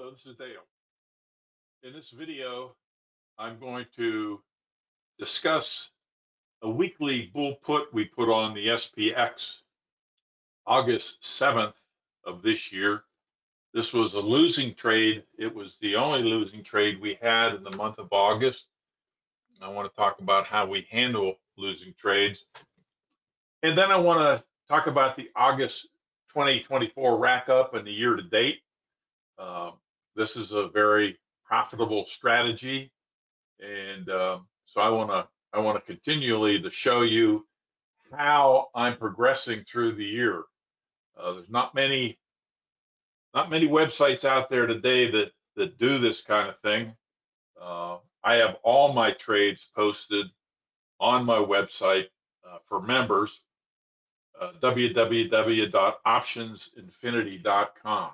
Hello, this is Dale. In this video, I'm going to discuss a weekly bull put we put on the SPX August 7th of this year. This was a losing trade. It was the only losing trade we had in the month of August. I want to talk about how we handle losing trades. And then I want to talk about the August 2024 rack up and the year to date. This is a very profitable strategy, and so I want to continually to show you how I'm progressing through the year. There's not many websites out there today that do this kind of thing. I have all my trades posted on my website for members, www.optionsinfinity.com.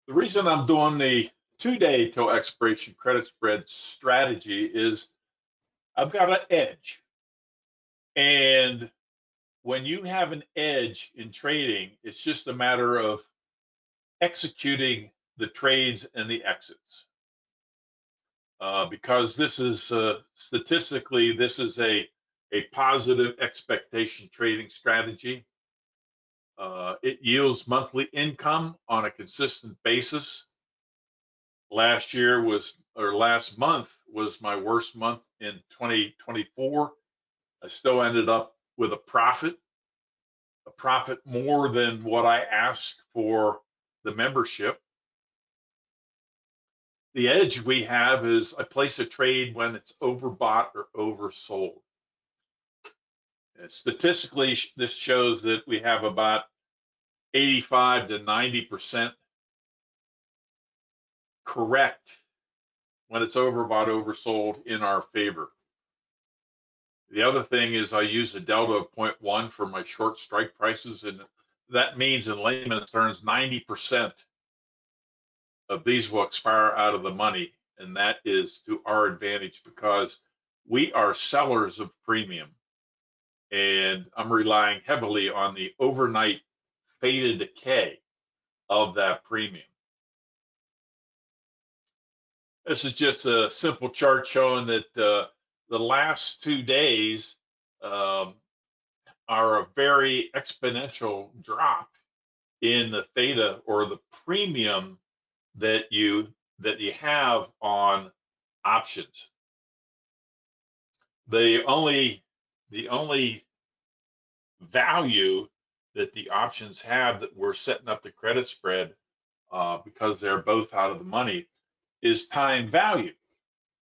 The reason I'm doing the 2-day till expiration credit spread strategy is I've got an edge. And when you have an edge in trading, it's just a matter of executing the trades and the exits. Because this is statistically, this is a positive expectation trading strategy. It yields monthly income on a consistent basis. Last month was my worst month in 2024. I still ended up with a profit more than what I asked for the membership. The edge we have is I place a trade when it's overbought or oversold. And statistically, this shows that we have about 85 to 90% correct when it's overbought, oversold in our favor. The other thing is I use a delta of 0.1 for my short strike prices, and that means in layman's terms 90% of these will expire out of the money, and that is to our advantage because we are sellers of premium, and I'm relying heavily on the overnight faded decay of that premium. This is just a simple chart showing that the last 2 days are a very exponential drop in the theta, or the premium that you have on options. The only value that the options have that we're setting up the credit spread because they're both out of the money is time value.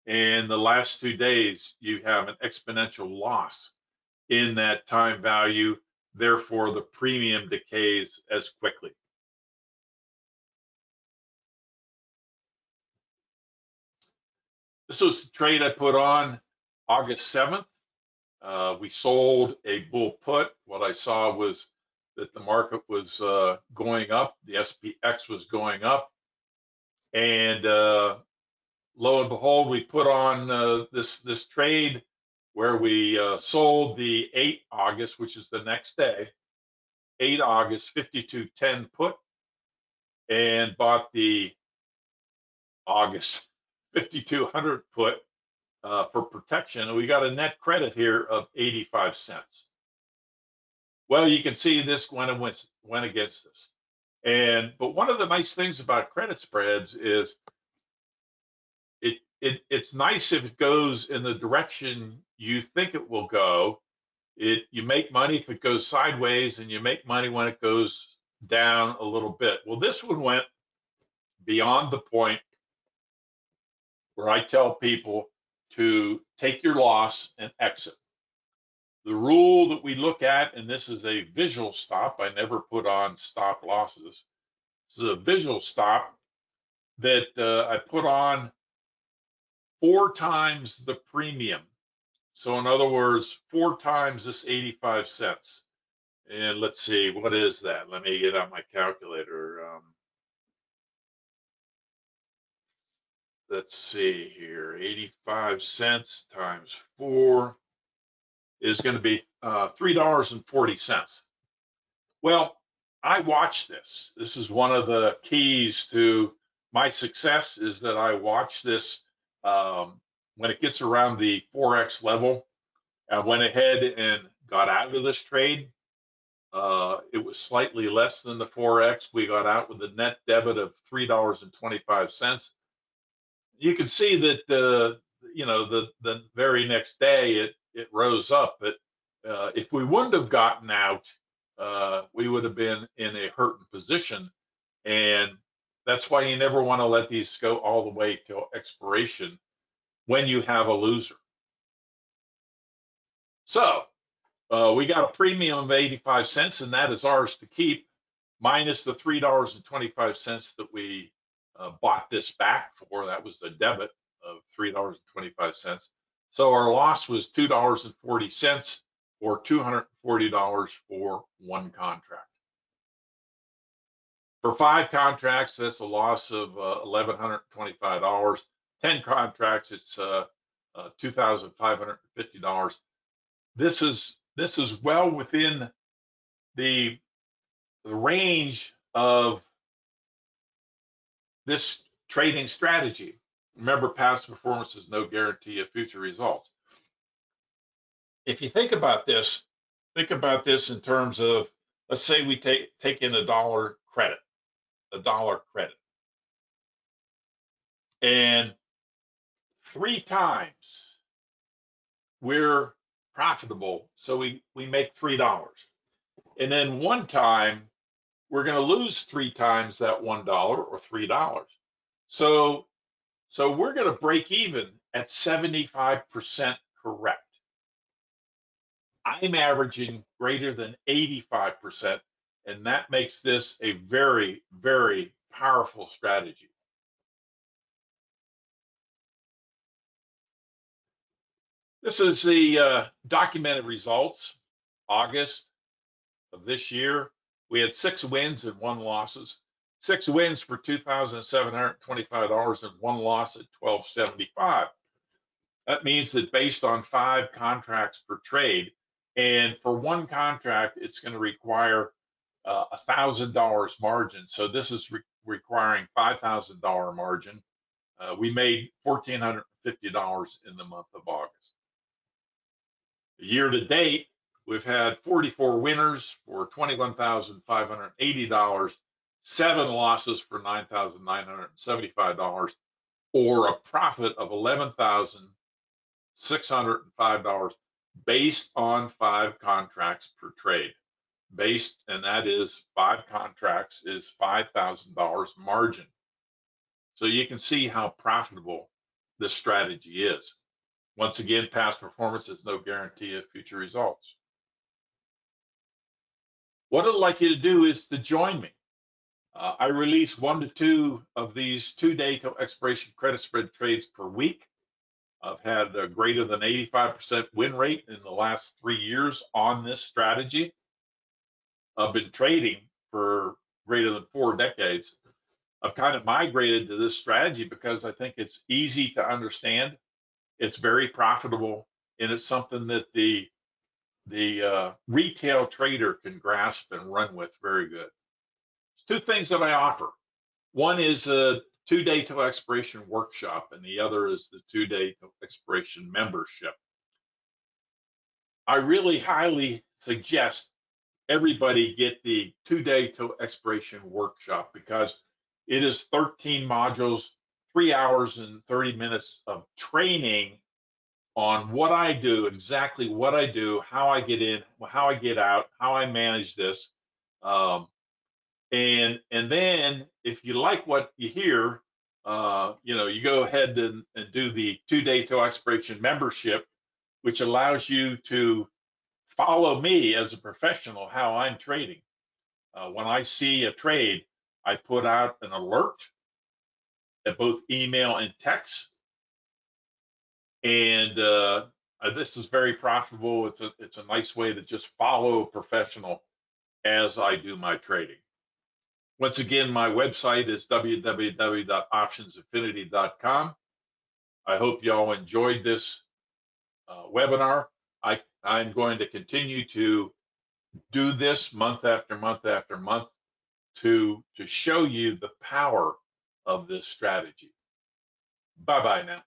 And the last 2 days, you have an exponential loss in that time value. Therefore, the premium decays as quickly. This was the trade I put on August 7th. We sold a bull put. What I saw was that the market was going up. The SPX was going up. And lo and behold, we put on this trade where we sold the 8 August, which is the next day, 8 August 52.10 put, and bought the August 5200 put for protection, and we got a net credit here of 85 cents. Well, you can see this went against us. But one of the nice things about credit spreads is it's nice if it goes in the direction you think it will go. You make money if it goes sideways, and you make money when it goes down a little bit. Well, this one went beyond the point where I tell people to take your loss and exit. The rule that we look at, and this is a visual stop, I never put on stop losses. This is a visual stop that I put on 4 times the premium. So in other words, 4 times this 85 cents. And let's see, what is that? Let me get out my calculator. Let's see here, 85 cents times 4 is going to be $3.40. Well, I watch this. This is one of the keys to my success is that I watch this when it gets around the 4x level. I went ahead and got out of this trade. It was slightly less than the 4x. We got out with a net debit of $3.25. You can see that the very next day it rose up. But if we wouldn't have gotten out, we would have been in a hurting position. And that's why you never want to let these go all the way till expiration when you have a loser. So we got a premium of 85 cents, and that is ours to keep, minus the $3.25 that we bought this back for. That was the debit of $3.25. So our loss was $2.40 or $240 for one contract. For 5 contracts, that's a loss of $1,125. 10 contracts, it's $2,550. This is well within the range of this trading strategy. Remember, past performance is no guarantee of future results. If you think about this in terms of, let's say we take in a dollar credit. And 3 times we're profitable, so we make $3. And then 1 time we're going to lose 3 times that $1 or $3. So we're going to break even at 75% correct. I'm averaging greater than 85%, and that makes this a very, very powerful strategy. This is the documented results, August of this year. We had 6 wins and 1 losses. 6 wins for $2,725 and 1 loss at $1,275. That means that based on 5 contracts per trade, and for 1 contract, it's going to require $1,000 margin. So this is requiring $5,000 margin. We made $1,450 in the month of August. Year to date, we've had 44 winners for $21,580, 7 losses for $9,975, or a profit of $11,605 based on 5 contracts per trade. And that is 5 contracts is $5,000 margin. So you can see how profitable this strategy is. Once again, past performance is no guarantee of future results. What I'd like you to do is to join me. I release 1 to 2 of these 2-day till expiration credit spread trades per week. I've had a greater than 85% win rate in the last 3 years on this strategy. I've been trading for greater than 4 decades. I've kind of migrated to this strategy because I think it's easy to understand. It's very profitable, and it's something that the retail trader can grasp and run with very good. There's 2 things that I offer. One is a 2-day till expiration workshop, and the other is the 2-day till expiration membership. I really highly suggest everybody get the 2-day till expiration workshop because it is 13 modules, 3 hours and 30 minutes of training on what I do, exactly what I do, how I get in, how I get out, how I manage this. And then if you like what you hear, you go ahead and do the 2-day till expiration membership, which allows you to follow me as a professional, how I'm trading. When I see a trade, I put out an alert at both email and text. And this is very profitable. It's a nice way to just follow a professional as I do my trading. Once again, my website is www.optionsinfinity.com. I hope y'all enjoyed this webinar. I'm going to continue to do this month after month after month to show you the power of this strategy. Bye-bye now.